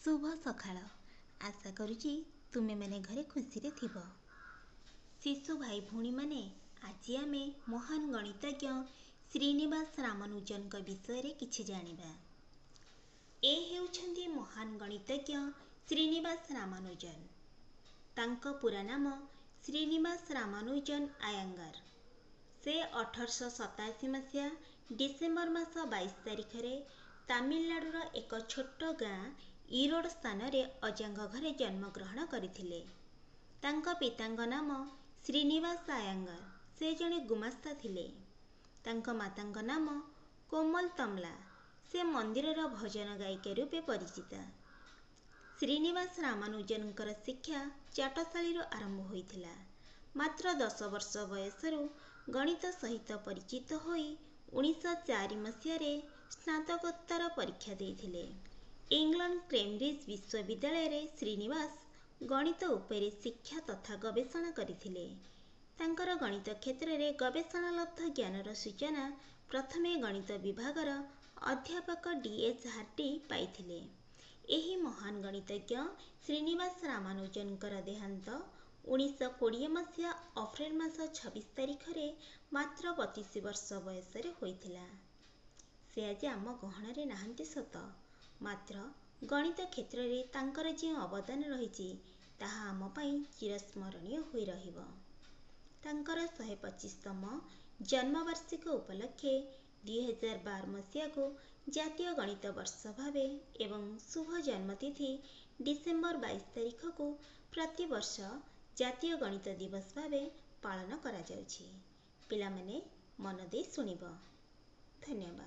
शुभ सकाळ। आशा करुची तुमे मैंने घरे खुशी रे थिबो। शिशु भाई भौणी माने आज आमे महान गणितज्ञ श्रीनिवास रामानुजन विषय रे किछि जानिबा। ए हेउछन्ती महान गणितज्ञ श्रीनिवास रामानुजन। तांको पूरा नाम श्रीनिवास रामानुजन आयंगार। से 1887 मसीहा डिसेम्बर मास 22 तारिख रे तामिलनाडुर एक छोट गाँ इरोड स्थान रे अजांग घरे जन्मग्रहण करथिले। तांको पितांग नाम श्रीनिवास आयंगार। से जणे गुमास्ता थिले। तांको मातांग नाम कोमल तमला। से मंदिरर भजन गायिका रूपे परिचिता। श्रीनिवास रामानुजनकर शिक्षा चाटशाली आरंभ होइथिला। मात्र 10 वर्ष बयसरू गणित सहित परिचित होई 1904 मसीह स्नातकोत्तर परीक्षा देइथिले। इंग्लैंड केम्ब्रिज विश्वविद्यालय रे श्रीनिवास गणित उपरे शिक्षा तथा गवेषणा करथिले। तांकर गणित क्षेत्र रे गवेषणालब्ध ज्ञानर सूचना प्रथमे गणित विभागर अध्यापक D.H. हार्टी पाइथिले। एही महान गणितज्ञ श्रीनिवास रामानुजनकर देहांत 1920 मसीहा अप्रैल मास 26 तारिख रे मात्र 32 वर्ष बयस रे होइथिला। से आज आम गहन रे नाहंती सत, मात्र गणित क्षेत्र रे तांकर जे अवदान रहिछि ताहा आम पई चिरस्मरणीय होई रहिबो। तांकर 125तम जन्मवार्षिक उपलक्षे 2012 मसीहा को जातीय गणित वर्ष भावे एवं शुभ जन्मतिथि डिसेम्बर 22 तारिख को प्रतिवर्ष जातीय गणित दिवस भावे पालन करा जाउछि। पिला माने मन दे सुनिबो। धन्यवाद।